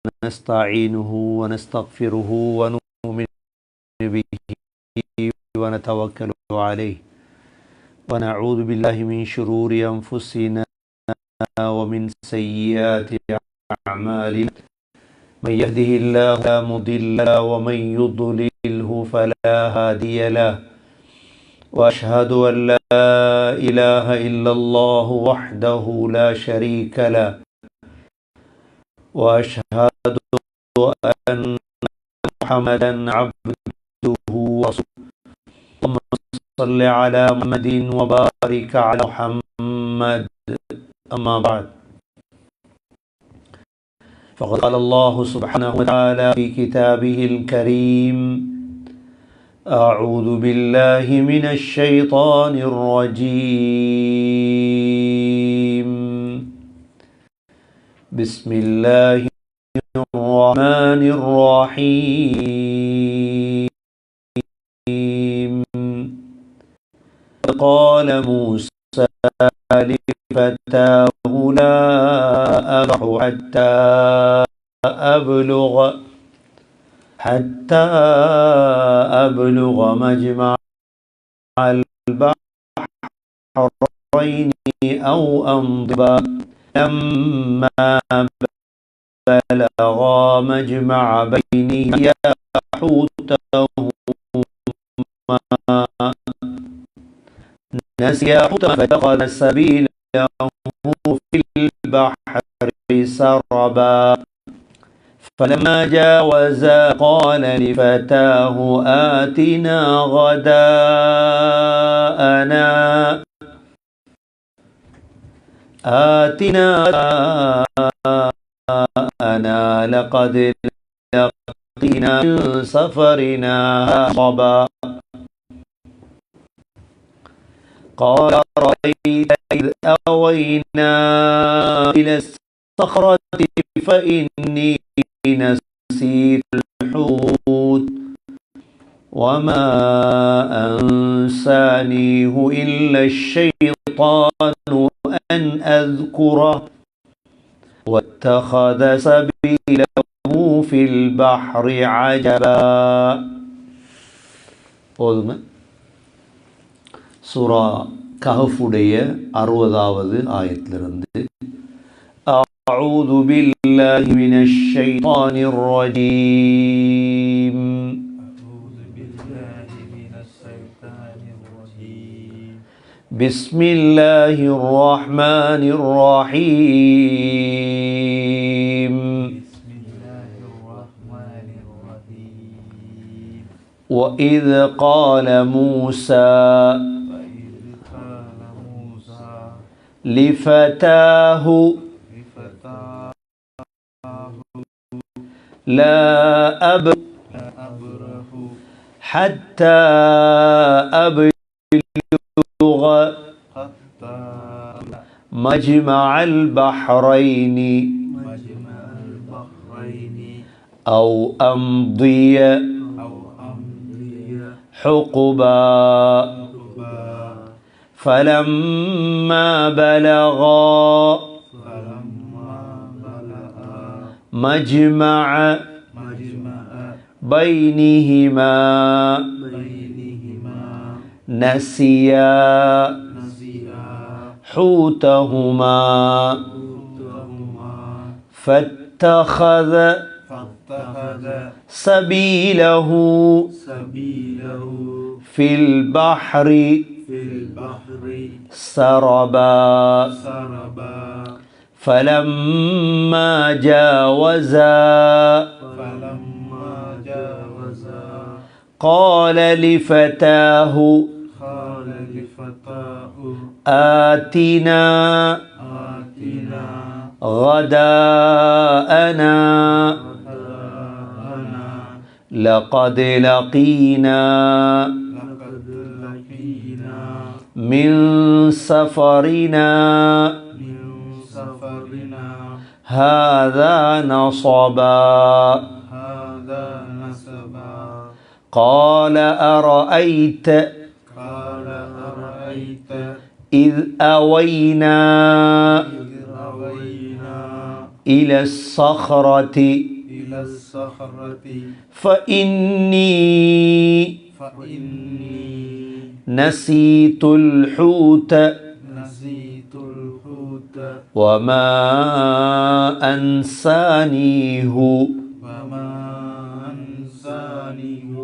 ونستعينه ونستغفره ونؤمن به ونتوكل عليه ونعوذ بالله من شرور أنفسنا ومن سيئات أعمالنا من يهده الله فلا مضل له ومن يضلله فلا هادي له وأشهد أن لا إله إلا الله وحده لا شريك له وأشهد أن محمدا عبده ورسوله اللهم صل على محمد وبارك على محمد أما بعد فقد قال الله سبحانه وتعالى في كتابه الكريم أعوذ بالله من الشيطان الرجيم بسم الله الرحمن الرحيم قال موسى لفتاه لا أبرح حتى أبلغ مجمع البحرين أو أمضي لما بلغا مجمع بينهما حوتهما نسيا حوتهما فاتخذ سبيله في البحر سربا فلما جاوزا قال لفتاه آتنا غداءنا لقد لقينا من سفرنا هذا. قال رأيت إذ أوينا إلى الصخرة فإني نسيت الحوت وما أنسانيه إلا الشيطان أن أذكره واتخذ سبيله في البحر عجبا. சூரா கஹஃபுடைய 60வது ஆயத்திலிருந்து أعوذ بالله من الشيطان الرجيم بسم الله الرحمن الرحيم وإذ قال موسى لفتاه لا أبرح حتى أبلغ مجمع البحرين أو أمضي حقبا فلما بلغا مجمع بينهما نسيا حوتهما فاتخذ سبيله في البحر سربا فلما جاوزا قال لفتاه آتنا غداءنا لقد لقينا من سفرنا هذا نصبا قال أرأيت إذ أوينا إلى الصخرة إلى الصخرة فإني فإني نسيت الحوت نسيت الحوت وما أنسانيه وما أنسانيه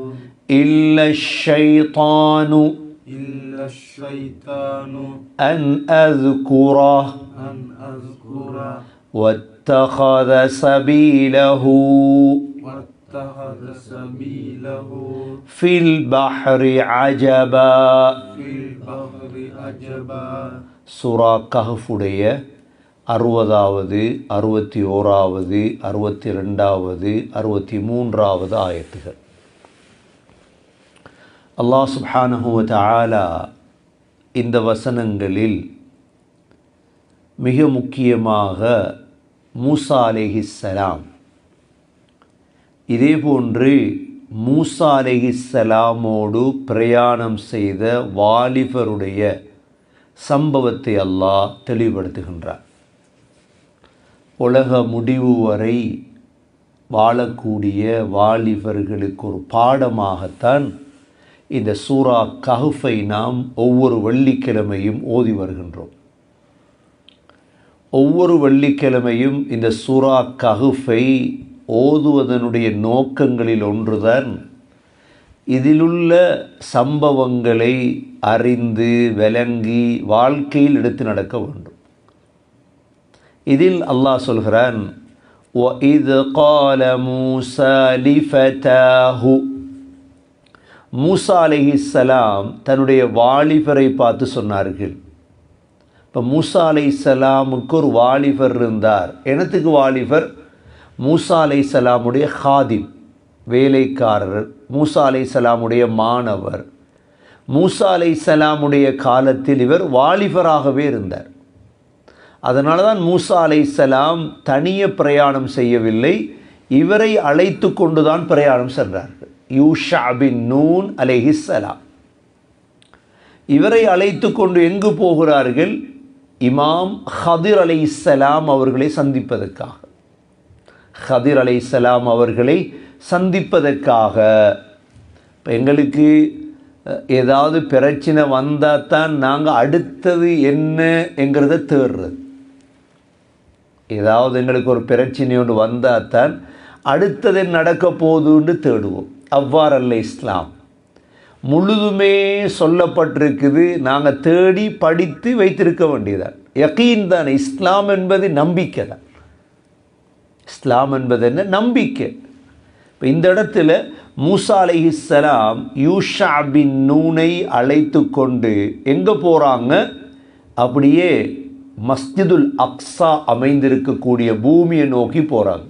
إلا الشيطان إلا الشيطان أن أذكره أن أذكره واتخذ سبيله واتخذ سبيله في البحر عجبا. في البحر عجبا. சூரா கஹ்ஃபுடைய 60வது 61வது 62வது 63வது ஆயத்துகள். அல்லாஹ் சுப்ஹானஹு வ தஆலா இந்த வசனங்களில் மிக முக்கியமாக மூசா அலைஹிஸ்ஸலாம், இதேபோன்று மூசா அலைஹிஸ்ஸலாமோடு பிரயாணம் செய்த வாலிபருடைய சம்பவத்தை அல்லாஹ் தெளிவுபடுத்துகின்றார். உலக முடிவு வரை வாழக்கூடிய வாலிபர்களுக்கு ஒரு பாடமாகத்தான் இந்த சூரா கஹ்ஃபை நாம் ஒவ்வொரு வெள்ளிக்கிழமையும் ஓதி வருகின்றோம். ஒவ்வொரு வெள்ளிக்கிழமையும் இந்த சூரா கஹ்ஃபை ஓதுவதனுடைய நோக்கங்களில் ஒன்றுதான் இதிலுள்ள சம்பவங்களை அறிந்து விளங்கி வாழ்க்கையில் எடுத்து நடக்க வேண்டும். இதில் அல்லாஹ் சொல்கிறான், وَإِذْ قَالَ مُوسَى لِفَتَاهُ, மூசா அலைஹிஸ்ஸலாம் தன்னுடைய வாலிபரை பார்த்து சொன்னார்கள். இப்போ மூசா அலைஹிஸ்ஸலாமுக்கு ஒரு வாலிபர் இருந்தார். என்னத்துக்கு வாலிபர்? மூசா அலைஹிஸ்ஸலாமுடைய ஹாதிம், வேலைக்காரர், மூசா அலைஹிஸ்ஸலாமுடைய மாணவர். மூசா அலைஹிஸ்ஸலாமுடைய காலத்தில் இவர் வாலிபராகவே இருந்தார். அதனால தான் மூசா அலைஹிஸ்ஸலாம் தனியே பிரயாணம் செய்யவில்லை, இவரை அழைத்து கொண்டு தான் பிரயாணம் சென்றார்கள். யூஷா பின் நூன் அலைஹிஸ்ஸலாம் இவரை அழைத்து கொண்டு எங்கு போகிறார்கள்? இமாம் ஹதிர் அலைஹிஸ்ஸலாம் அவர்களை சந்திப்பதற்காக. ஹதிர் அலைஹிஸ்ஸலாம் அவர்களை சந்திப்பதற்காக. இப்போ எங்களுக்கு ஏதாவது பிரச்சனை வந்தால் தான் நாங்கள் அடுத்தது என்ன என்கிறத தேடுறது. ஏதாவது எங்களுக்கு ஒரு பிரச்சனை ஒன்று வந்தால் தான் அடுத்தது நடக்க போகுதுன்னு தேடுவோம். அவ்வாறல்ல இஸ்லாம். முழுதுமே சொல்லப்பட்டிருக்குது, நாங்கள் தேடி படித்து வைத்திருக்க வேண்டியதான். யகீன் தான். இஸ்லாம் என்பது நம்பிக்கை தான். இஸ்லாம் என்பது என்ன? நம்பிக்கை. இப்போ இந்த இடத்துல மூசா அலைஹிஸ்ஸலாம் யூஷா பின் நூனை அழைத்து கொண்டு எங்கே போகிறாங்க? அப்படியே மஸ்ஜிதுல் அக்ஸா அமைந்திருக்கக்கூடிய பூமியை நோக்கி போகிறாங்க.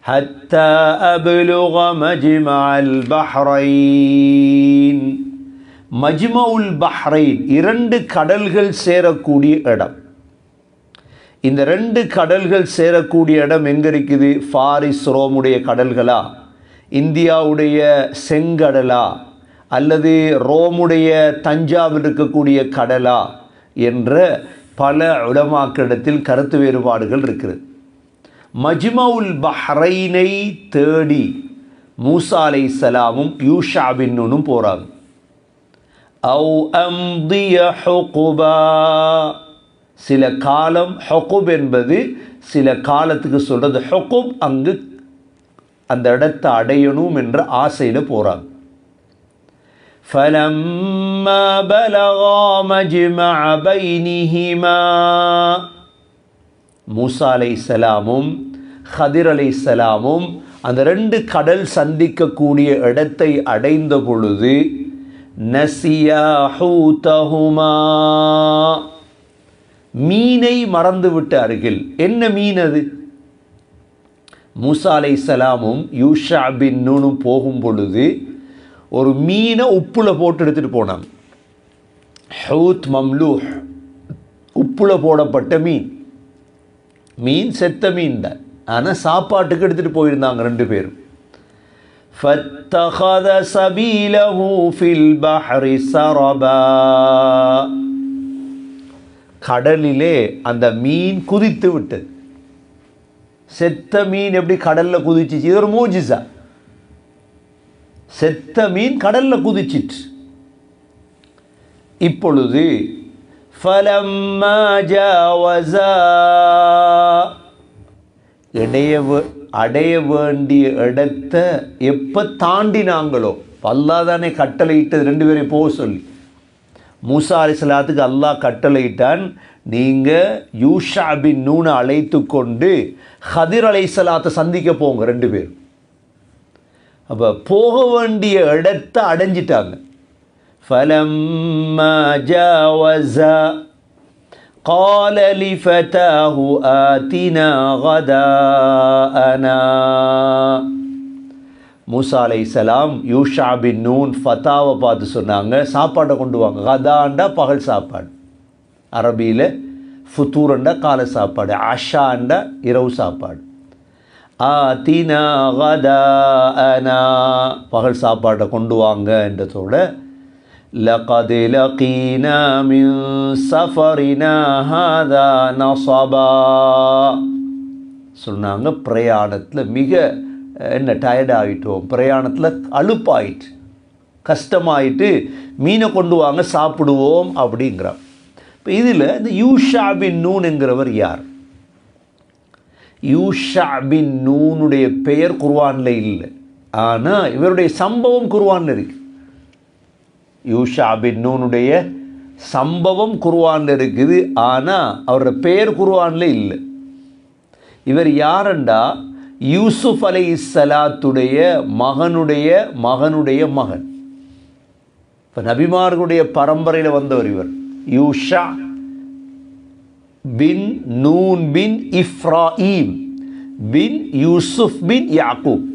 ஹத்தா அப்லுக மஜ்மஅல் பஹ்ரைன், மஜ்மஉல் பஹ்ரைன், 2 கடல்கள் சேரக்கூடிய இடம். இந்த 2 கடல்கள் சேரக்கூடிய இடம் எங்கே இருக்குது? ஃபாரிஸ் ரோமுடைய கடல்களா, இந்தியாவுடைய செங்கடலா, அல்லது ரோமுடைய தஞ்சாவில் இருக்கக்கூடிய கடலா என்ற பல உலமாக்களிடத்தில் கருத்து வேறுபாடுகள் இருக்கிறது. மஜ்மஉல் பஹ்ரைனை தேடி மூசா அலைஹிஸ்ஸலாமும் யூஷா பின் நூனும் போகிறாங்க. அவ் அம்திய ஹுகுபா, சில காலம். ஹுகுப் என்பது சில காலத்துக்கு சொல்கிறது. ஹுகுப் அங்கு அந்த இடத்தை அடையணும் என்ற ஆசையில் போகிறாங்க. فَلَمَّا بَلَغَا مَجْمَعَ بَيْنِهِمَا, மூசா அலைஹிஸ்ஸலாமும் ஹதிர் அலைஹிஸ்ஸலாமும் அந்த 2 கடல் சந்திக்கக்கூடிய இடத்தை அடைந்த பொழுது நசியா ஹூதஹுமா, மீனை மறந்து விட்டார்கள். என்ன மீன் அது? மூசா அலைஹிஸ்ஸலாமும் யூஷா பின் நூனும் போகும் பொழுது ஒரு மீனை உப்புல போட்டு எடுத்துகிட்டு போனாங்க. ஹூத் மம்லூஹ், உப்புல போடப்பட்ட மீன். மீன் செத்த மீன் தான், ஆனால் சாப்பாட்டுக்கு எடுத்துகிட்டு போயிருந்தாங்க 2 பேரும். فَاتَّخَذَ سَبِيلَهُ فِي الْبَحْرِ سَرَبًا, கடலிலே அந்த மீன் குதித்து விட்டது. செத்த மீன் எப்படி கடலில் குதிச்சிச்சு? இது ஒரு மூஜிசா. செத்த மீன் கடலில் குதிச்சிட்டு. இப்பொழுது فَلَمَّا جَاوَزَا அடைய வேண்டிய இடத்தை எப்போ தாண்டினாங்களோ, அல்லாஹ் தானே கட்டளையிட்டது ரெண்டு பேரையும் போக சொல்லி. மூசா அலைஹிஸ்ஸலாத்துக்கு அல்லாஹ் கட்டளையிட்டான், நீங்கள் யூஷா பின் நூனை அழைத்து கொண்டு ஹதிர் அலைஹிஸ்ஸலாத்தை சந்திக்க போங்க ரெண்டு பேர். அப்போ போக வேண்டிய இடத்தை அடைஞ்சிட்டாங்க. فَلَمَّا جَاوَزَا قَالَ لِفَتَاهُ آتِنَا غَدَاءَنَا. மூசா அலைஹிஸ்ஸலாம் யூஷா பின் நூன் ஃபதாவை பார்த்து சொன்னாங்க, சாப்பாட்டை கொண்டு வாங்க. கதாண்டா பகல் சாப்பாடு, அரபியில் ஃபுத்தூரண்டா காலை சாப்பாடு, ஆஷாண்டா இரவு சாப்பாடு. ஆத்தினா கதாஅனா பகல் சாப்பாட்டை கொண்டு வாங்க என்றதோட لقد لقينا من سفرنا هذا نصبا சொன்னாங்க. பிரயாணத்தில் மிக டயர்ட் ஆகிட்டோம், பிரயாணத்தில் அலுப்பாயிட்டு கஷ்டமாயிட்டு, மீனை கொண்டு வாங்க சாப்பிடுவோம் அப்படிங்கிறான். இப்போ இதில் இந்த யூஷா பின் நூன்ங்கிறவர் யார்? யூஷா பின் நூனுடைய பெயர் குர்ஆனில் இல்லை, ஆனால் இவருடைய சம்பவம் குர்ஆனில் இருக்கு. யூஷா பின் நூனுடைய சம்பவம் குர்ஆனில் இருக்குது, ஆனால் அவரோட பெயர் குர்ஆனில் இல்லை. இவர் யாருண்டா யூசுப் அலைஹிஸ்ஸலாத்துடைய மகனுடைய மகனுடைய மகன். இப்போ நபிமார்களுடைய பரம்பரையில் வந்தவர் இவர். யூஷா பின் நூன் பின் இப்ராஹீம் பின் யூசுப் பின் யாக்கூப்,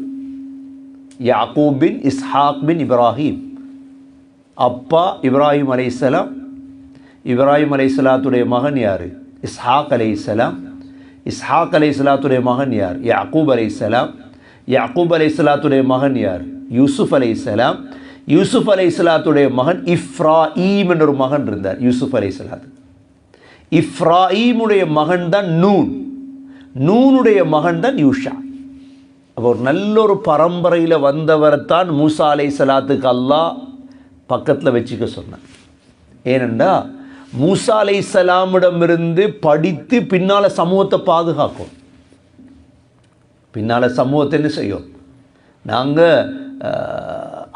யாக்கூப் பின் இஸ்ஹாக் பின் இப்ராஹீம். அப்பா இப்ராஹிம் அலைஹிஸ்ஸலாம், இப்ராஹிம் அலைஹிஸ்ஸலாத்துடைய மகன் யார்? இஸ்ஹாக் அலைஹிஸ்ஸலாம். இஸ்ஹாக் அலைஹிஸ்ஸலாத்துடைய மகன் யார்? யாக்கூப் அலைஹிஸ்ஸலாம். யாக்கூப் அலைஹிஸ்ஸலாத்துடைய மகன் யார்? யூசுப் அலைஹிஸ்ஸலாம். யூசுப் அலைஹிஸ்ஸலாத்துடைய மகன் இப்ராஹீம் என்ற ஒரு மகன் இருந்தார் யூசுப் அலைஹிஸ்ஸலாத்து. இப்ராஹீமுடைய மகன் தான் நூன், நூனுடைய மகன் தான் யூஷா. அப்போ ஒரு நல்ல ஒரு பரம்பரையில் வந்தவரைத்தான் மூசா அலைஹிஸ்ஸலாத்துக்கு அல்லாஹ் பக்கத்தில் வச்சுக்க சொன்னான். ஏனெண்டா மூசா அலைஹிஸ்ஸலாமிடமிருந்து படித்து பின்னால் சமூகத்தை பாதுகாக்கும். பின்னால் சமூகத்தை என்ன செய்யும்? நாங்கள்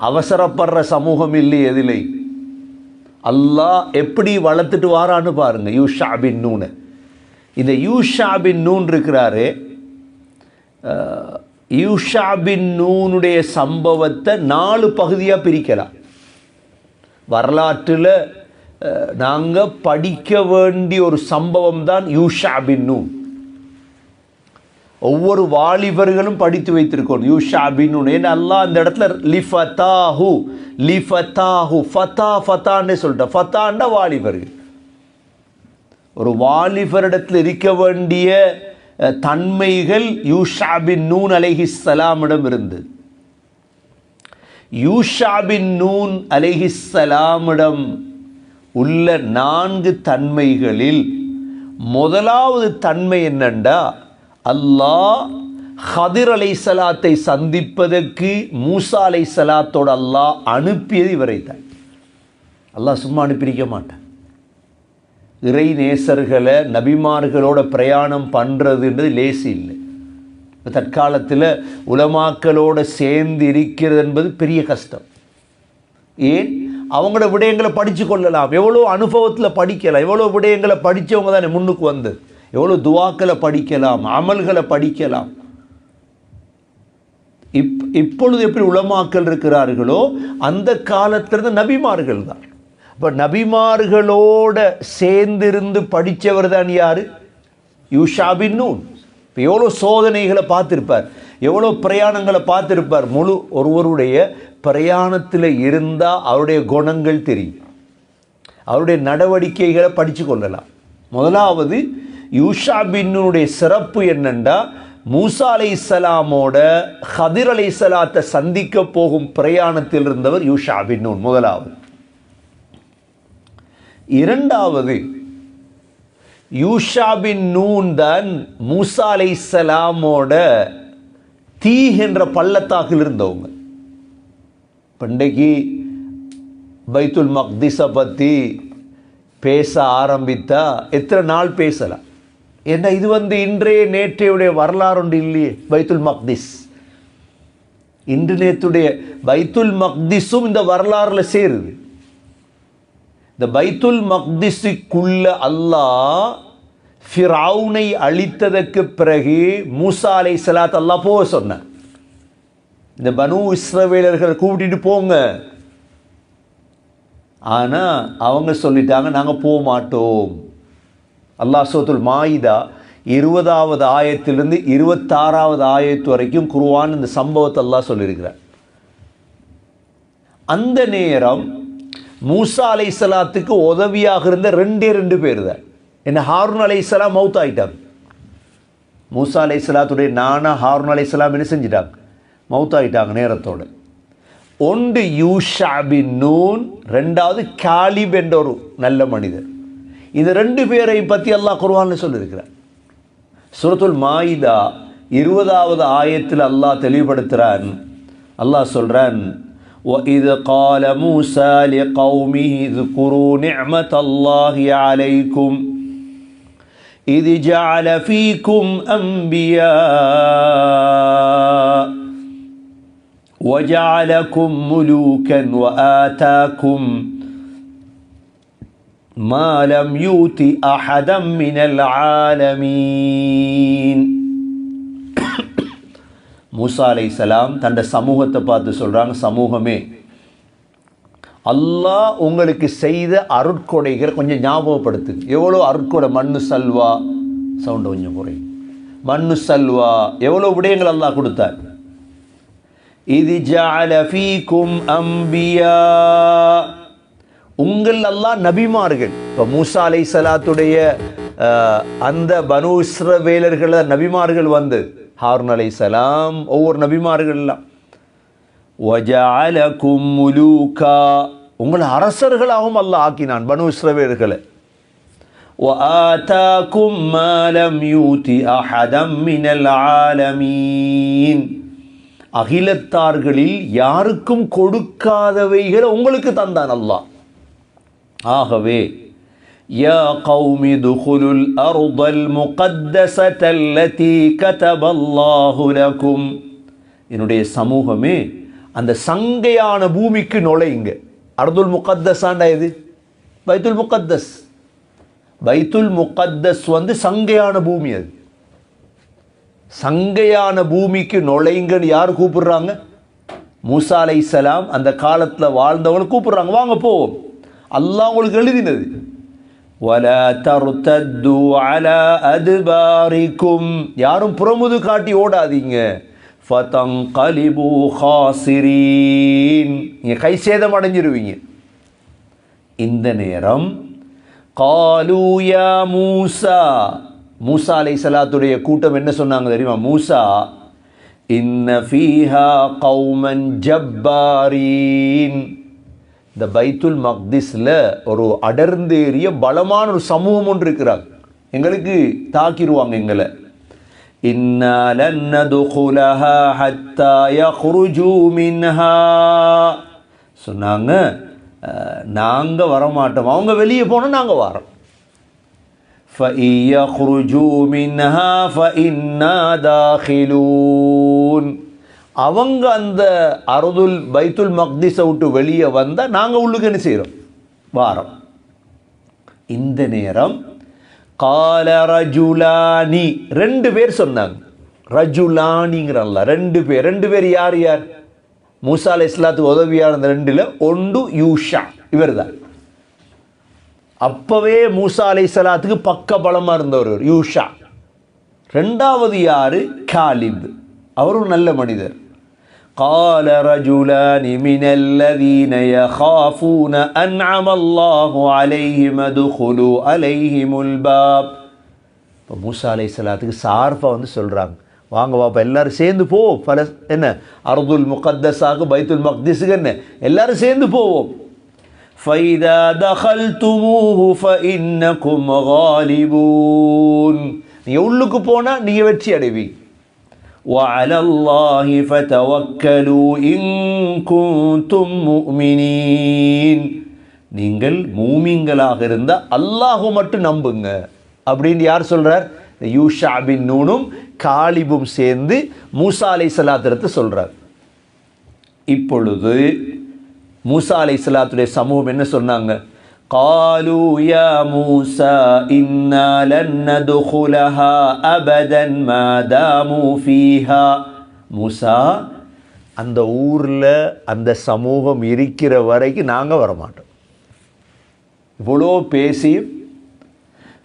அவசரப்படுற சமூகம் இல்லை. எதிலை அல்லாஹ் எப்படி வளர்த்துட்டு வாரான்னு பாருங்க. யூஷா பின் நூனை, இந்த யூஷா பின் நூன் இருக்கிறாரு, யூஷா பின் நூனுடைய சம்பவத்தை 4 பகுதியாக பிரிக்கலாம். வரலாற்றில் நாங்கள் படிக்க வேண்டிய ஒரு சம்பவம் தான் யூஷா பின் நூன். ஒவ்வொரு வாலிபர்களும் படித்து வைத்திருக்கணும் யூஷா பின் நூன். ஏன்னா அல்லாஹ் அந்த இடத்துல லிஃபதாஹு லிஃபதாஹு ஃபதா ஃபதான்னு சொல்லிட்டேன். ஃபதாண்டா வாலிபர்கள். ஒரு வாலிபரிடத்தில் இருக்க வேண்டிய தன்மைகள் யூஷா பின் நூன் அலைஹிஸ்ஸலாமிடம் இருந்தது. யூஷா பின் நூன் அலைஹிஸ்ஸலாமிடம் உள்ள 4 தன்மைகளில் முதலாவது தன்மை என்னண்டா, அல்லாஹ் ஹதிர் அலைஹிஸ்ஸலாத்தை சந்திப்பதற்கு மூசா அலைஹிஸ்ஸலாத்தோட அல்லாஹ் அனுப்பியது இவரைத்தான். அல்லாஹ் சும்மா அனுப்பியிருக்க மாட்டான். இறை நேசர்களை நபிமார்களோட பிரயாணம் பண்ணுறதுன்றது லேசி இல்லை. தற்காலத்தில் உலமாக்களோடு சேர்ந்து இருக்கிறது என்பது பெரிய கஷ்டம். ஏன்? அவங்களோட விடயங்களை படித்து கொள்ளலாம், எவ்வளோ அனுபவத்தில் படிக்கலாம், எவ்வளோ விடயங்களை படித்தவங்க தானே முன்னுக்கு வந்தது, எவ்வளோ துவாக்களை படிக்கலாம், அமல்களை படிக்கலாம். இப்பொழுது எப்படி உலமாக்கள் இருக்கிறார்களோ அந்த காலத்திலிருந்து நபிமார்கள் தான். இப்போ நபிமார்களோட சேர்ந்திருந்து படித்தவர் தான் யார்? யூஷா பின் நூன். இப்போ எவ்வளோ சோதனைகளை பார்த்துருப்பார், எவ்வளோ பிரயாணங்களை பார்த்துருப்பார். முழு ஒருவருடைய பிரயாணத்தில் இருந்தால் அவருடைய குணங்கள் தெரியும், அவருடைய நடவடிக்கைகளை படித்து கொள்ளலாம். முதலாவது யூஷா பின் நூனுடைய சிறப்பு என்னென்னா, மூசா அலைஹிஸ்ஸலாமோட ஹதிர் அலைஹிஸ்ஸலாத்தை சந்திக்க போகும் பிரயாணத்தில் இருந்தவர் யூஷா பின் நூன் முதலாவது. இரண்டாவது, யூஷா பின் நூன் தான் மூசா அலைஹிஸ்ஸலாமோட தீ என்ற பள்ளத்தாக்கில் இருந்தவங்க. பண்டைக்கு பைத்துல் மக்திஸை பற்றி பேச ஆரம்பித்தா எத்தனை நாள் பேசலாம். ஏன்னா இது இன்றைய நேற்றையுடைய வரலாறு ஒன்று இல்லையே. பைத்துல் மக்திஸ் இன்று நேற்றுடைய பைத்துல் மக்திஸும் இந்த வரலாறுல சேருது. இந்த பைத்துல் மக்திஸுக்குள்ள அல்லாஹ் ஃபிரௌனை அழித்ததற்கு பிறகு மூசா அலைஹிஸ்ஸலாத்து அல்லாஹ் போக சொன்னான். இந்த பனு இஸ்ரவேலர்கள் கூப்பிட்டு போங்க. ஆனால் அவங்க சொல்லிட்டாங்க நாங்கள் போக மாட்டோம். அல்லாஹ் சூரத்துல் மாயிதா 20வது ஆயத்திலிருந்து 26வது ஆயத்து வரைக்கும் குர்ஆன் இந்த சம்பவத்தை அல்லாஹ் சொல்லியிருக்கிறார். அந்த நேரம் மூசா அலைஹிஸ்ஸலாத்துக்கு உதவியாக இருந்த ரெண்டு பேர் தான். என்ன, ஹாரூன் அலைஹிஸ்ஸலாம் மௌத் ஆகிட்டாங்க. மூசா அலைஹிஸ்ஸலாத்துடைய நானா ஹாரூன் அலைஹிஸ்ஸலாம் என்ன செஞ்சிட்டாங்க, மௌத் ஆகிட்டாங்க நேரத்தோடு. ஒன்று யூஷா பின் நூன், ரெண்டாவது காலிப் என்ற ஒரு நல்ல மனிதர். இந்த ரெண்டு பேரை பற்றி அல்லாஹ் குர்ஆன்ல சொல்லியிருக்கிறார். சூரத்துல் மாயிதா 20வது ஆயத்தில் அல்லாஹ் தெளிவுபடுத்துகிறான். அல்லாஹ் சொல்கிறான், وَإِذْ قَالَ مُوسَى لِقَوْمِهِ اذْكُرُوا نِعْمَةَ اللَّهِ عَلَيْكُمْ إِذْ جَعَلَ فِيكُمْ أَنْبِيَاءَ وَجَعَلَكُمْ مُلُوكًا وَآتَاكُمْ مَا لَمْ يُؤْتِ أَحَدًا مِنَ الْعَالَمِينَ. மூசா அலைஹிஸ்ஸலாம் தன்னுடைய சமூகத்தை பார்த்து சொல்கிறாங்க, சமூகமே, அல்லாஹ் உங்களுக்கு செய்த அருட்கொடைகளை கொஞ்சம் ஞாபகப்படுத்து. எவ்வளோ அருட்கொடை, மண்ணு சல்வா, சவுண்டை கொஞ்சம் குறை, மண்ணு சல்வா, எவ்வளோ விடயங்கள் அல்லாஹ் கொடுத்தார். இது ஜஅல ஃபீக்கும் அம்பியா, உங்கள் அல்லாஹ் நபிமார்கள். இப்போ மூசா அலைஹிஸ்ஸலாத்துடைய அந்த பனு இஸ்ரவேலர்கள நபிமார்கள் வந்து ஹாரூன் அலைஹிஸ்ஸலாம், ஒவ்வொரு நபிமார்கள்லாம். வஜஅலகும் முலூகா, உங்களை அரசர்களாகவும் அல்லாஹ் ஆக்கினான் பனு இஸ்ரவேலர்களை. வஆதாகும் மா லம் யூதி அஹதம் மினல் ஆலமீன், அகிலத்தார்களில் யாருக்கும் கொடுக்காதவைகளை உங்களுக்கு தந்தான் அல்லாஹ். ஆகவே யா கௌமி துகுலுல் அர்தல் முகத்தஸதல்லதி கதபல்லாஹு லகும், என்னுடைய சமூகமே, அந்த சங்கையான பூமிக்கு நுழையுங்க. அர்துல் முகத்தஸாண்டா எது? பைத்துல் முகத்தஸ். பைத்துல் முகத்தஸ் சங்கையான பூமி. அது சங்கையான பூமிக்கு நுழைங்கன்னு யார் கூப்பிடுறாங்க? மூசா அலைஹிஸ்ஸலாம் அந்த காலத்தில் வாழ்ந்தவங்களை கூப்பிடுறாங்க, வாங்க போவோம். அல்லாஹ் உங்களுக்கு எழுதினது. வலா தர்தது அலா அத்பாரிக்கும், யாரும் புறமுது காட்டி ஓடாதீங்க. ஃபதன்கலிபு ஹாசிரீன், நீங்கள் கை சேதம் அடைஞ்சிருவீங்க. இந்த நேரம் காலு யா மூசா, மூசா அலைஹிஸ்ஸலாத்துடைய கூட்டம் என்ன சொன்னாங்க தெரியுமா? மூசா, இன்ன ஃபீஹா கௌமன் ஜப்பாரீன், இந்த பைத்துல் மக்திஸில் ஒரு அடர்ந்தேறிய பலமான ஒரு சமூகம் ஒன்று இருக்கிறாங்க, எங்களுக்கு தாக்கிடுவாங்க எங்களை. இன்னா லன் நதுகுலஹா ஹத்தா யக்ருஜூ மின்ஹா, சொன்னாங்க நாங்கள் வரமாட்டோம், அவங்க வெளியே போனால் நாங்கள் வரோம். فَإِنْ يَخْرُجُوا مِنْهَا فَإِنَّا دَاخِلُونَ, அவங்க அந்த அர்துல் பைத்துல் மக்திஸை விட்டு வெளியே வந்தால் நாங்கள் உள்ளுக்கு என்ன செய்கிறோம்? வாரம். இந்த நேரம் கால ரஜுலானி, ரெண்டு பேர் சொன்னாங்க. ரஜுலானிங்கிறல்ல, ரெண்டு பேர் யார் யார்? மூசா அலைஹிஸ்ஸலாத்துக்கு உதவியான அந்த ரெண்டில் ஒன்று யூஷா, இவர் தான். அப்போவே மூசா அலைஹிஸ்ஸலாத்துக்கு பக்க பலமாக இருந்தவர் யூஷா. ரெண்டாவது யார்? காலிப், அவரும் நல்ல மனிதர். قال رجلان من الذين يخافون أنعم الله عليهم ادخلوا عليهم الباب. இப்போ மூசா அலைஹிஸ்ஸலாத்துக்கு சார்பாக சொல்கிறாங்க, வாங்க வாப்பா எல்லாரும் சேர்ந்து போவோம். என்ன அர்துல் முகத்தஸாக பைத்துல் மக்திஸுக்கு என்ன எல்லாரும் சேர்ந்து போவோம். فَإِذَا دَخَلْتُمُوهُ فَإِنَّكُمْ غَالِبُونَ. நீங்க உள்ளுக்கு போனா நீங்க வெற்றி அடைவீங்க. وَعَلَى اللَّهِ فَتَوَكَّلُوا إِن كُنتُم مُؤْمِنِينَ. நீங்கள் மூமின்களாக இருந்தா அல்லாஹ் மட்டும் நம்புங்க அப்படின்னு யார் சொல்றார்? யூஷா பின் நூனும் காலிபும் சேர்ந்து மூசா அலைஹிஸ்ஸலாத்து சொல்றார். இப்பொழுது மூசா அலைஹிஸ்ஸலாத்துடைய சமூகம் என்ன சொன்னாங்க? காலு யா மூசா இன்னா லன் நதுகுலஹா அபதன் மா தாமு ஃபீஹா. மூசா, அந்த ஊரில் அந்த சமூகம் இருக்கிற வரைக்கும் நாங்கள் வரமாட்டோம். இவ்வளோ பேசி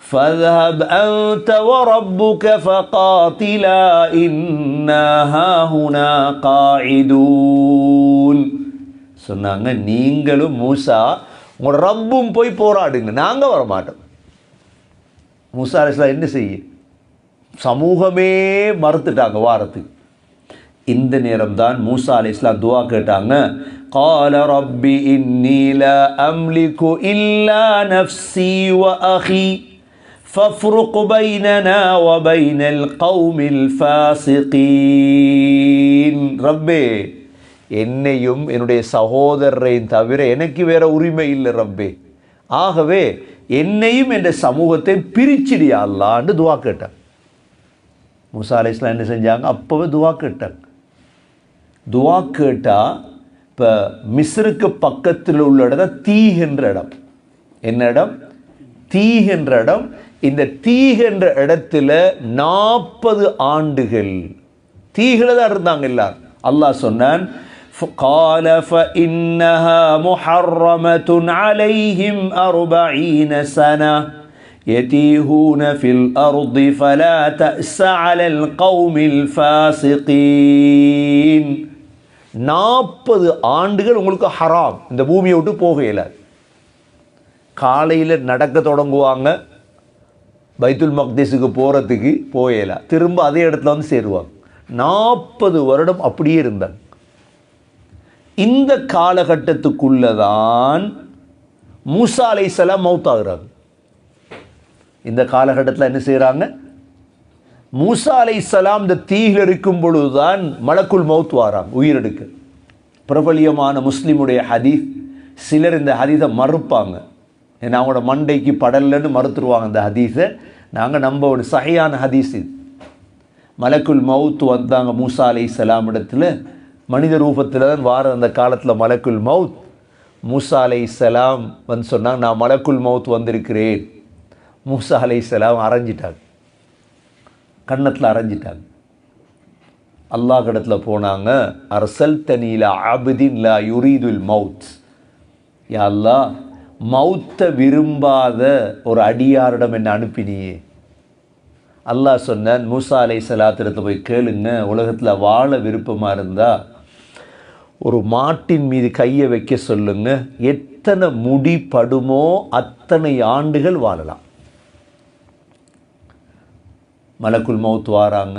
فَاذْهَبْ أَنْتَ وَرَبُّكَ فَقَاتِلَا إِنَّا هَاهُنَا قَاعِدُونَ சொன்னாங்க. நீங்களும் மூசா உங்களோட ரப்பும் போய் போராடுங்க, நாங்கள் வரமாட்டோம். மூசா அலைஹிஸ்ஸலாம் என்ன செய்ய? சமூகமே மறுத்துட்டாங்க வாரத்துக்கு. இந்த நேரம் தான் மூசா அலைஹிஸ்ஸலாம் துஆ கேட்டாங்க. قال رب إني لا أملك إلا نفسي وأخي فافرق بيننا وبين القوم الفاسقين. ரப்பே, என்னையும் என்னுடைய சகோதரரையும் தவிர எனக்கு வேற உரிமை இல்லை ரப்பே. ஆகவே என்னையும் என்ற சமூகத்தை பிரிச்சிடியா அல்லாஹ்னு துஆ கேட்டாங்க. மூசா அலைஹிஸ்ஸலாம் என்ன செஞ்சாங்க? அப்போவே துஆ கேட்டாங்க. துஆ கேட்டால் இப்போ மிஸ்ருக்கு பக்கத்தில் உள்ள இடம் தீஹ் இடம். என்ன இடம்? தீஹ் என்ற இடம். இந்த தீஹ் என்ற இடத்துல 40 ஆண்டுகள் தீஹில் தான் இருந்தாங்க எல்லாரும். அல்லாஹ் சொன்னான், قال فإنها محرمة عليهم 40 سنة يتيهون في الأرض فلا تأس على القوم الفاسقين. 40 ஆண்டுகள் உங்களுக்கு ஹராம், இந்த பூமியை விட்டு போக இயலாது. காலையில் நடக்க தொடங்குவாங்க, பைத்துல் மக்திஸுக்கு போகிறதுக்கு போயல, திரும்ப அதே இடத்துல வந்து சேருவாங்க. 40 வருடம் அப்படியே இருந்தாங்க. இந்த காலகட்டத்துக்குள்ளதான் மூசா அலைஹிஸ்ஸலாம் மௌத்தாகிறாங்க. இந்த காலகட்டத்தில் என்ன செய்கிறாங்க? மூசா அலைஹிஸ்ஸலாம் இந்த தீயில் இருக்கும் பொழுதுதான் மலக்குல் மௌத் வாராங்க, உயிரெடுக்க. பிரபலியமான முஸ்லிமுடைய ஹதீஸ். சிலர் இந்த ஹதீஸை மறுப்பாங்க, ஏன்னா அவங்களோட மண்டைக்கு படலன்னு மறுத்துருவாங்க இந்த ஹதீஸை. நாங்கள் நம்ப ஒரு சஹியான ஹதீஸ் இது. மலக்குல் மவுத் வந்தாங்க மூசா அலைஹிஸ்ஸலாம் இடத்துல, மனித ரூபத்தில் தான் வார அந்த காலத்தில் மலக்குல் மவுத். மூசா அலைஹிஸ்ஸலாம் வந்து சொன்னாங்க, நான் மலக்குல் மவுத் வந்திருக்கிறேன். மூசா அலைஹிஸ்ஸலாம் அரைஞ்சிட்டாங்க, கன்னத்தில் அரைஞ்சிட்டாங்க. அல்லாஹ் இடத்துல போனாங்க, அரசல் தனீல ஆபிதின் லா யுரீதுல் மவுத். யா அல்லாஹ், மௌத்தை விரும்பாத ஒரு அடியாரிடம் என்ன அனுப்பினியே. அல்லாஹ் சொன்னான், மூசா அலைஹிஸ்ஸலாத்திடத்தை போய் கேளுங்க, உலகத்தில் வாழ விருப்பமாக இருந்தால் ஒரு மாட்டின் மீது கையை வைக்க சொல்லுங்க, எத்தனை முடி படுமோ அத்தனை ஆண்டுகள் வாழலாம். மலக்குல் மௌத் வாராங்க.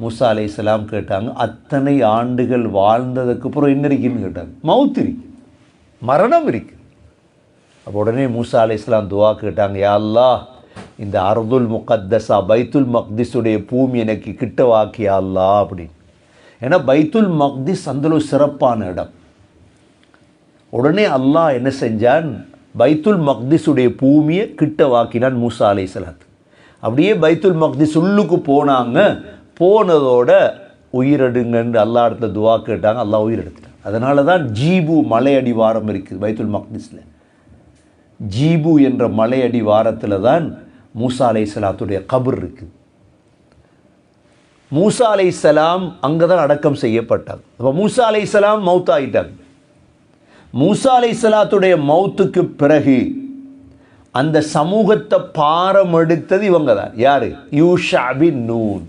மூசா அலைஹிஸ்ஸலாம் கேட்டாங்க, அத்தனை ஆண்டுகள் வாழ்ந்ததுக்கு அப்புறம் என்ன இருக்குன்னு கேட்டாங்க. மௌத் இருக்கு, மரணம் இருக்கு. அப்போ உடனே மூசா அலைஹிஸ்ஸலாம் துஆ கேட்டாங்க, யா அல்லாஹ், இந்த அர்துல் முகத்தஸா பைத்துல் மக்திஸுடைய பூமி எனக்கு கிட்ட வாக்கியா அல்லாஹ் அப்படின்னு. ஏன்னா பைத்துல் மக்திஸ் அந்த சிறப்பான இடம். உடனே அல்லாஹ் என்ன செஞ்சான்? பைத்துல் மக்திஸுடைய பூமியை கிட்ட வாக்கினான் மூசா அலைஹிஸ்ஸலாத்து. அப்படியே பைத்துல் மக்திஸ் உள்ளுக்கு போனாங்க. போனதோட உயிரெடுங்கன்னு அல்லா இடத்துல துவா கேட்டாங்க, அல்லாஹ் உயிரெடுத்துட்டாங்க. அதனால தான் ஜீபு மலை அடிவாரம் இருக்குது பைத்துல் மக்திஸில். ஜீபு என்ற மலை அடிவாரத்தில் தான் மூசா அலைஹிஸ்ஸலாத்துடைய கபர் இருக்குது. மூசா அலைஹிஸ்ஸலாம் அங்கே தான் அடக்கம் செய்யப்பட்டாங்க. அப்போ மூசா அலைஹிஸ்ஸலாம் மௌத் ஆகிட்டாங்க. மூசா அலைஹிஸ்ஸலாத்துடைய மௌத்துக்கு பிறகு அந்த சமூகத்தை பாரம் எடுத்தது இவங்க தான். யார்? யூஷா பின் நூன்.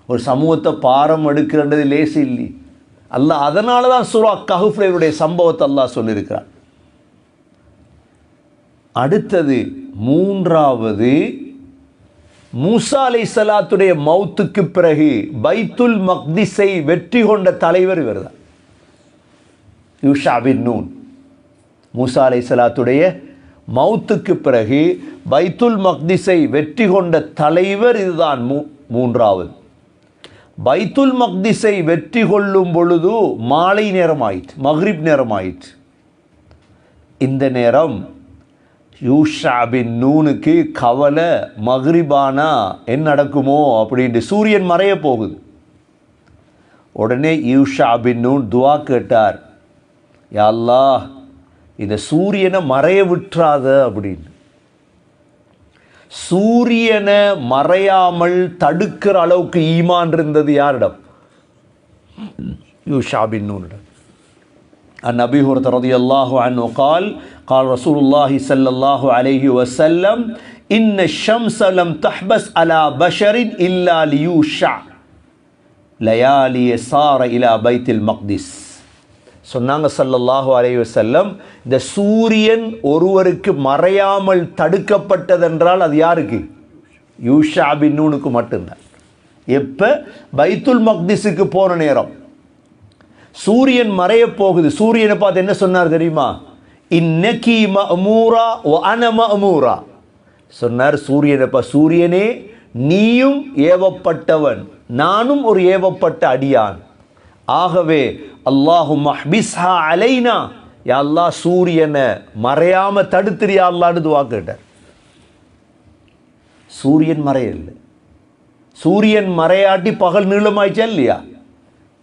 ஒரு சமூகத்தை பாரம் எடுக்கிறது லேசி இல்லை. அல்லாஹ் அதனால தான் சூரா கஹ்ஃப்லுடைய சம்பவத்தை அல்லாஹ் சொல்லியிருக்கிறார். அடுத்தது மூன்றாவது, மூசா அலைஹிஸ்ஸலாத்துடைய மௌத்துக்கு பிறகு பைத்துல் மக்திஸை வெற்றி கொண்ட தலைவர் இவர் தான், யூஷா பின் நூன். மூசா அலைஹிஸ்ஸலாத்துடைய மௌத்துக்கு பிறகு பைத்துல் மக்திஸை வெற்றி கொண்ட தலைவர் இதுதான் மூன்றாவது. பைத்துல் மக்திஸை வெற்றி கொள்ளும் பொழுது மாலை நேரம் ஆயிற்று, மக்ரிப் நேரம் ஆயிற்று. இந்த நேரம் யூஷா பின் நூனுக்கு கவலை, மக்ரிபானா என்ன நடக்குமோ அப்படின்ட்டு. சூரியன் மறைய போகுது. உடனே யூஷா பின் நூன் துவா கேட்டார், யா அல்லாஹ் இந்த சூரியனை மறைய விட்டுறாத அப்படின்னு. சூரியனை மறையாமல் தடுக்கிற அளவுக்கு ஈமான் இருந்தது யாரிடம்? யூஷா பின் நூனிடம். عن أبي هريرة رضي الله عنه قال قال رسول الله صلى الله عليه وسلم إن الشمس لم تحبس على بشر إلا ليوشع ليالي صار إلى بيت المقدس. சொன்னாங்க ஸல்லல்லாஹு அலைஹி வஸல்லம், இந்த சூரியன் ஒருவருக்கு மறையாமல் தடுக்கப்பட்டதென்றால் அது யாருக்கு? யூஷா பின் நூனுக்கு மட்டும்தான். எப்போ? பைத்துல் மக்திஸுக்கு போன நேரம். சூரியன் மறைய போகுது. சூரியனை பார்த்து என்ன சொன்னார் தெரியுமா? இன்னக்கி மஅமூரா வ அன மஅமூரா சொன்னார். சூரியனப்பா, சூரியனே நீயும் ஏவப்பட்டவன், நானும் ஒரு ஏவப்பட்ட அடியான். ஆகவே அல்லாஹும்ம ஹ்பிஸ்ஹா அலைனா, யா அல்லாஹ் சூரியனை மறையாம தடுத்துறியா அல்லாஹ்னு துஆ கேட்டார். சூரியன் மறையல. சூரியன் மறையாட்டி பகல் நீளமாயிச்சா இல்லையா?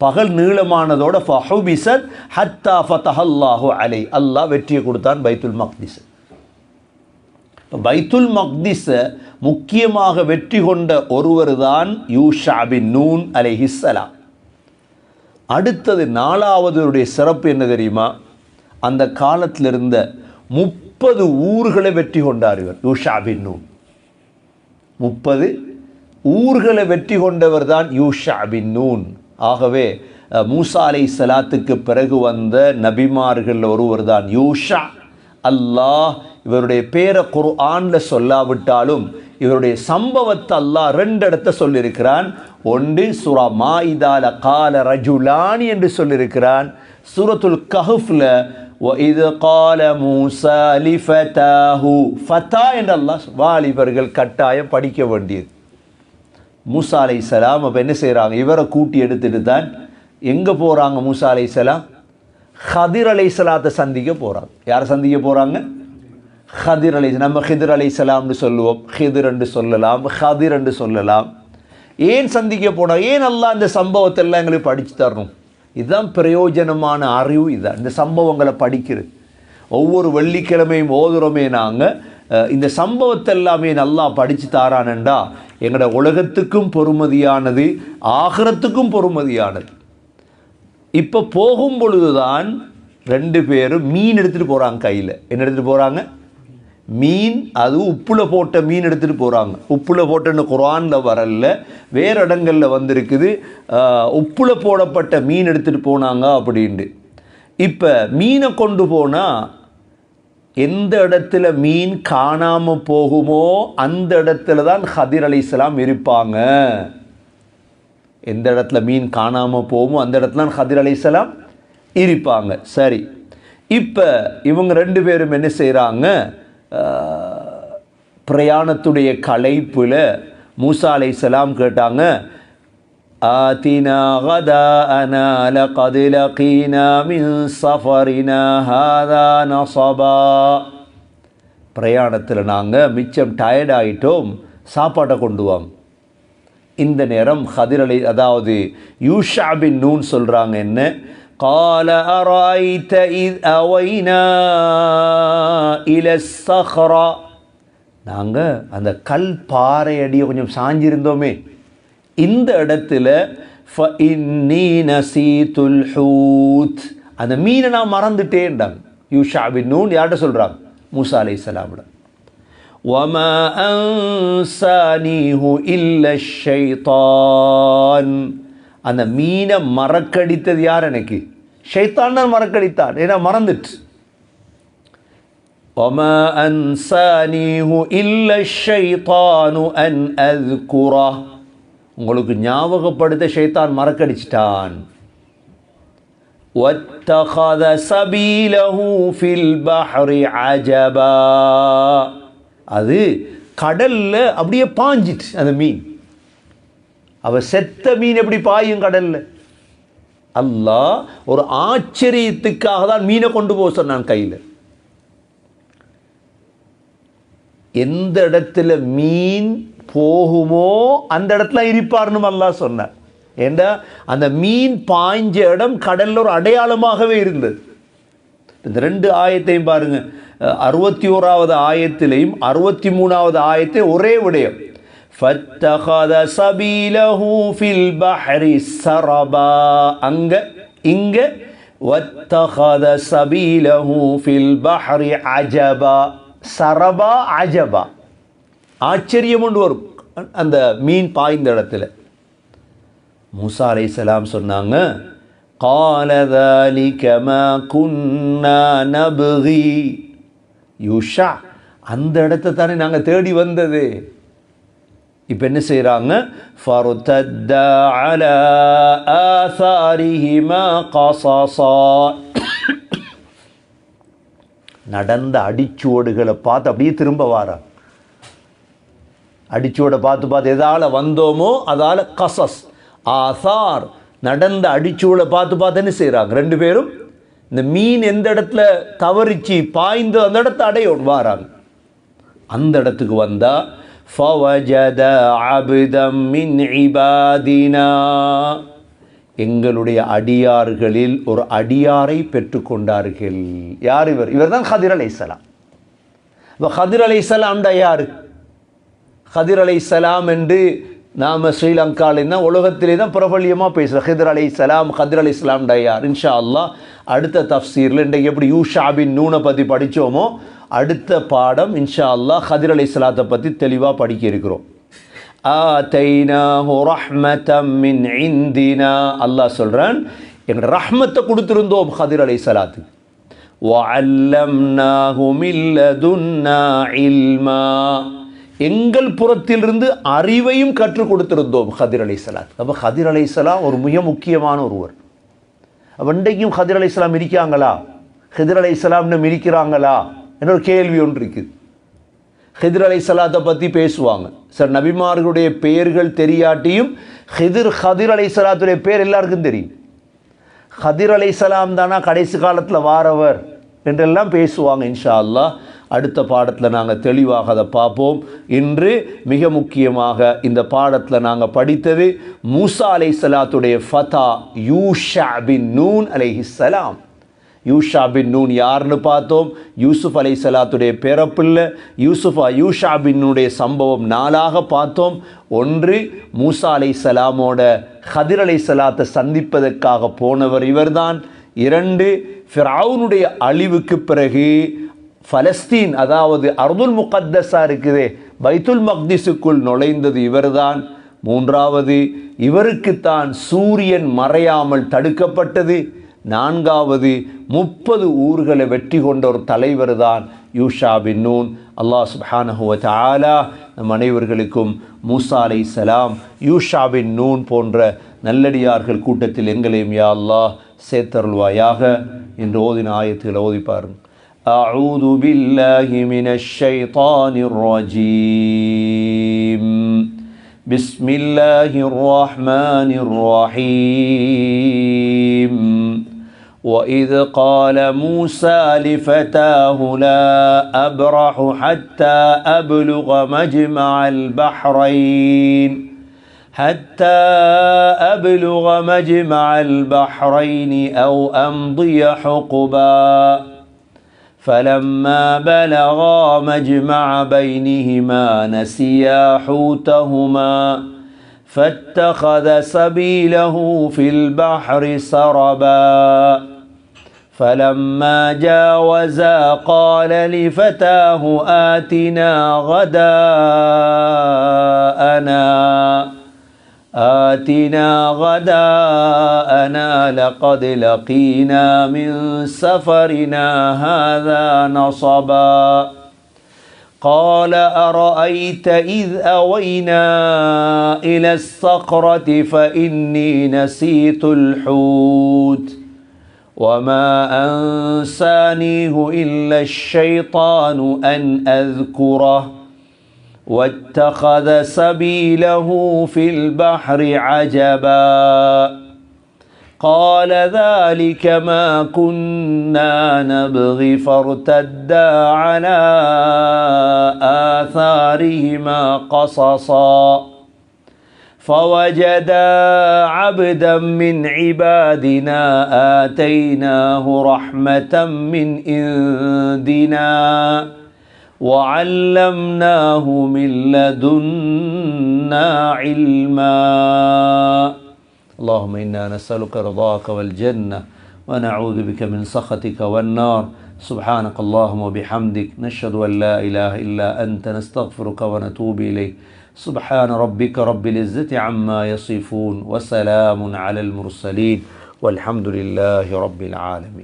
பகல் நீளமானதோட ஃபஹுபிஸத் ஹத்தா ஃபதஹல்லாஹு அலை, அல்லாஹ் வெற்றியை கொடுத்தான் பைத்துல் மக்திஸ். பைத்துல் மக்திஸ முக்கியமாக வெற்றி கொண்ட ஒருவர் தான் யூஷா பின் நூன் அலைஹிஸ்ஸலாம். அடுத்தது நாலாவதுடைய சிறப்பு என்ன தெரியுமா? அந்த காலத்தில் இருந்த 30 ஊர்களை வெற்றி கொண்டார்கள் யூஷா பின் நூன். 30 ஊர்களை வெற்றி கொண்டவர் தான் யூஷா பின் நூன். ஆகவே மூசா அலைஹிஸ்ஸலாத்துக்கு பிறகு வந்த நபிமார்கள் ஒருவர் தான் யூஷா. அல்லாஹ் இவருடைய பேரை குர்ஆனில் சொல்லாவிட்டாலும் இவருடைய சம்பவத்தை அல்லாஹ் 2 இடத்த சொல்லியிருக்கிறான். ஒன்று சூரா மாயிதால கால ரஜுலானி என்று சொல்லியிருக்கிறான். சூரத்துல் கஹ்ஃப்ல وَإِذْ قَالَ مُوسَى لِفَتَاهُ, ஃபதா என்று அல்லாஹ், வாலிபர்கள் கட்டாயம் படிக்க வேண்டியது. மூசா அலைஹிஸ்ஸலாம் அப்போ என்ன செய்கிறாங்க? இவரை கூட்டி எடுத்துட்டு தான் எங்கே போகிறாங்க? மூசா அலைஹிஸ்ஸலாம் ஹதிர் அலைஹிஸ்ஸலாத்தை சந்திக்க போகிறாங்க. யாரை சந்திக்க போகிறாங்க? ஹதிர் அலைஹிஸ்ஸலாம். நம்ம ஹிதர் அலைஹிஸ்ஸலாம்னு சொல்லுவோம், ஹிதர் என்று சொல்லலாம், ஹதிர் என்று சொல்லலாம். ஏன் சந்திக்க போனால்? ஏன் அல்லாஹ் இந்த சம்பவத்தெல்லாம் எங்களுக்கு படித்து தரணும்? இதுதான் பிரயோஜனமான அறிவு. இதுதான் இந்த சம்பவங்களை படிக்கிறது. ஒவ்வொரு வெள்ளிக்கிழமையும் ஓதுறோமே நாங்கள் இந்த சம்பவத்தை எல்லாமே நல்லா படித்து தாரானண்டா எங்களோட உலகத்துக்கும் பொறுமதியானது, ஆகிரத்துக்கும் பொறுமதியானது. இப்போ போகும் பொழுதுதான் 2 பேரும் மீன் எடுத்துகிட்டு போகிறாங்க கையில். என்ன எடுத்துகிட்டு போகிறாங்க? மீன். அது உப்புல போட்ட மீன் எடுத்துகிட்டு போகிறாங்க. உப்புல போட்டன்னு குர்ஆனில் வரல, வேறு இடங்களில் வந்திருக்குது. உப்புல போடப்பட்ட மீன் எடுத்துகிட்டு போனாங்க அப்படின்ட்டு. இப்போ மீனை கொண்டு போனால் எந்த இடத்துல மீன் காணாமல் போகுமோ அந்த இடத்துல தான் ஹதிர் அலைஹிஸ்ஸலாம் இருப்பாங்க. எந்த இடத்துல மீன் காணாமல் போகுமோ அந்த இடத்துல தான் ஹதிர் அலைஹிஸ்ஸலாம் இருப்பாங்க. சரி, இப்போ இவங்க 2 பேரும் என்ன செய்கிறாங்க? பிரயாணத்துடைய களைப்பில் மூசா அலைஹிஸ்ஸலாம் கேட்டாங்க, ஆதினா கதாஅனா லகத் லகீனா மின் சஃபரினா ஹாதா நஸபா. பிரயாணத்தில் நாங்கள் மிச்சம் டயர்ட் ஆகிட்டோம், சாப்பாட்டை கொண்டு வாங்க. இந்த நேரம் ஹதிர் அதாவது யூஷா பின் நூன் சொல்கிறாங்க என்ன? قال أرأيت إذ أوينا إلى الصخرة, நாங்கள் அந்த கல் பாறை அடியை கொஞ்சம் சாஞ்சிருந்தோமே, இந்த இடத்துல فإني نسيت الحوت, அந்த மீனை நான் மறந்துட்டேன்டாங்க. யூஷா பின் நூன் யார்கிட்ட சொல்கிறாங்க? மூசா அலைஹிஸ்ஸலாமிட. وما أنسانيه إلا الشيطان, அந்த மீனை மறக்கடித்தது யார்? எனக்கு ஷைத்தான் தான் மறக்கடித்தான், ஏன்னா மறந்துட்டு. وما أنسانيه إلا الشيطان أن أذكره, உங்களுக்கு ஞாபகப்படுத்த ஷைத்தான் மறக்கடிச்சிட்டான். وَاتَّخَذَ سَبِيلَهُ فِي الْبَحْرِ عَجَبًا. அது கடல்ல அப்படியே பாஞ்சிட்டு அந்த மீன். அவ செத்த மீன் எப்படி பாயும் கடல்ல? அல்லாஹ் ஒரு ஆச்சரியத்துக்காக தான் மீனை கொண்டு போக சொன்னான் கையில். எந்த இடத்துல மீன் போகுமோ அந்த இடத்துல இருப்பார்னு அல்லாஹ் சொன்னார். ஏண்டா அந்த மீன் பாய்ஞ்ச இடம் கடல்ல ஒரு அடையாளமாகவே இருந்தது. இந்த ரெண்டு ஆயத்தையும் பாருங்க, 61வது ஆயத்திலையும் 63வது ஆயத்தை ஒரே விடயம். فَاتَّخَذَ سَبِيلَهُ فِي الْبَحْرِ سَرَبًا. அங்க இங்க وَاتَّخَذَ سَبِيلَهُ فِي الْبَحْرِ عَجَبًا. சரபா அஜபா, ஆச்சரியம் கொண்டு வரும் அந்த மீன் பாய்ந்த இடத்துல. மூசா அலைஹிஸ்ஸலாம் சொன்னாங்க, قَالَ ذَلِكَ مَا كُنَّا نَبْغِي. யூஷா, அந்த இடத்தை தானே நாங்கள் தேடி வந்தது. இப்போ என்ன செய்கிறாங்க? فَارْتَدَّا عَلَى آثَارِهِمَا قَصَصًا. நடந்த அடிச்சுவடுகளை பார்த்து அப்படியே திரும்ப வாரா. அடிச்சுவடை பார்த்து பார்த்து எதால் வந்தோமோ அதால் கசஸ் ஆசார், நடந்த அடிச்சுவடை பார்த்து பார்த்து என்ன செய்கிறாங்க ரெண்டு பேரும்? இந்த மீன் எந்த இடத்துல தவறிச்சு பாய்ந்து அந்த இடத்த அடையோடு வாராங்க. அந்த இடத்துக்கு வந்தால் فَوَجَدَ عَبْدًا مِّنْ عِبَادِنَا. எங்களுடைய அடியார்களில் ஒரு அடியாரை பெற்றுக்கொண்டார்கள். யார் இவர்? இவர் தான் ஹதிர் அலைஹிஸ்ஸலாம். இப்போ ஹதிர் அலைஹிஸ்ஸலாம்டா யார்? ஹதிர் அலைஹிஸ்ஸலாம் என்று நாம் ஸ்ரீலங்காவில் தான் உலகத்திலே தான் பிரபல்யமாக பேசுகிறோம். ஹிதர் அலைஹிஸ்ஸலாம், ஹதிர் அலைஹிஸ்ஸலாம்டா யார்? இன்ஷா அல்லாஹ் அடுத்த தஃப்சீரில் இன்றைக்கு எப்படி யூஷா பின் நூனை பற்றி படித்தோமோ அடுத்த பாடம் இன்ஷா அல்லாஹ் ஹதிர் அலைஹிஸ்ஸலாத்தை பற்றி தெளிவாக படிக்க இருக்கிறோம். ஆதைனாஹு ரஹ்மதம் மின் இந்தினா. அல்லாஹ் சொல்கிறான், எங்கள் ரஹ்மத்தை கொடுத்துருந்தோம் ஹதிர் அலைஹிஸ்ஸலாத்துக்கு. வஅல்லம்னாஹு மின் லதுன்னா இல்மா. எங்கள் புறத்திலிருந்து அறிவையும் கற்றுக் கொடுத்திருந்தோம் ஹதிர் அலைஹிஸ்ஸலாம். அப்போ ஹதிர் அலைஹிஸ்ஸலாம் ஒரு மிக முக்கியமான ஒருவர். அப்போ இன்றைக்கும் ஹதிர் அலைஹிஸ்ஸலாம் இருக்காங்களா? ஹிதர் அலைஹிஸ்ஸலாம்னு இருக்கிறாங்களா என்ற ஒரு கேள்வி ஒன்று இருக்குது. ஹிதர் அலைஹிஸ்ஸலாத்தை பற்றி பேசுவாங்க. சார், நபிமார்களுடைய பெயர்கள் தெரியாட்டியும் ஹதிர் அலைஹிஸ்ஸலாத்துடைய பேர் எல்லாருக்கும் தெரியும். ஹதிர் அலைஹிஸ்ஸலாம் தானா கடைசி காலத்தில் வாரவர் என்றெல்லாம் பேசுவாங்க. இன்ஷா அல்லாஹ் அடுத்த பாடத்தில் நாங்கள் தெளிவாக அதை பார்ப்போம். இன்று மிக முக்கியமாக இந்த பாடத்தில் நாங்கள் படித்தது மூசா அலைஹிஸ்ஸலாத்துடைய ஃபதா யூஷா பின் நூன் அலைஹிஸ்ஸலாம். யூஷா பின் நூன் யாருன்னு பார்த்தோம். யூசுஃப் அலைஹிஸ்ஸலாத்துடைய பிறப்பில்லை. யூஷா பின் நூனுடைய சம்பவம் 4ஆக பார்த்தோம். 1, மூசா அலைஹிஸ்ஸலாமோட ஹதிர் அலைஹிஸ்ஸலாத்தை சந்திப்பதற்காக போனவர் இவர்தான். 2, ஃபிரௌனுடைய அழிவுக்கு பிறகு பலஸ்தீன், அதாவது அர்துல் முகத்தஸா இருக்குதே, பைத்துல் மக்திஸுக்குள் நுழைந்தது இவர்தான். 3வது, இவருக்குத்தான் சூரியன் மறையாமல் தடுக்கப்பட்டது. 4வது, 30 ஊர்களை வெற்றி கொண்ட ஒரு தலைவர் தான் யூஷா பின் நூன். அல்லாஹ் சுப்ஹானஹு வ தஆலா நம் அனைவர்களுக்கும் மூசா அலைஹிஸ்ஸலாம், யூஷா பின் நூன் போன்ற நல்லடியார்கள் கூட்டத்தில் எங்களையும் யா அல்லாஹ் சேர்த்தருள்வாயாக என்று ஓதின ஆயத்துகளை ஓதிப்பாருங்க. அஊது பில்லாஹி மினஷ் ஷைத்தானிர் ரஜீம். பிஸ்மில்லாஹிர் ரஹ்மானிர் ரஹீம். وَإِذْ قَالَ مُوسَى لِفَتَاهُ لَا أَبْرَحُ حَتَّى أَبْلُغَ مَجْمَعَ الْبَحْرَيْنِ أَوْ أَمْضِيَ حُقُبًا فَلَمَّا بَلَغَا مَجْمَعَ بَيْنِهِمَا نَسِيَا حُوتَهُمَا فَاتَّخَذَ سَبِيلَهُ فِي الْبَحْرِ سَرَبًا فَلَمَّا جَاوَزَا قَالَ لِفَتَاهُ آتِنَا غَدَاءَنَا لَقَدْ لَقِينَا مِنْ سَفَرِنَا هَذَا نَصَبًا قال أرأيت إذ أوينا إلى الصخرة فإني نسيت الحوت وما أنسانيه إلا الشيطان أن أذكره واتخذ سبيله في البحر عجبا قال ذلك ما كنا نبغي فارتدا على آثارهما قصصا فوجدا عبدا من عبادنا آتيناه رحمة من عندنا وعلمناه من لدنا علما اللهم إنا نسألك رضاك والجنة ونعوذ بك من سخطك والنار سبحانك اللهم وبحمدك نشهد أن لا إله إلا أنت نستغفرك ونتوب إليك سبحان ربك رب العزة عما يصفون وسلام على المرسلين والحمد لله رب العالمين.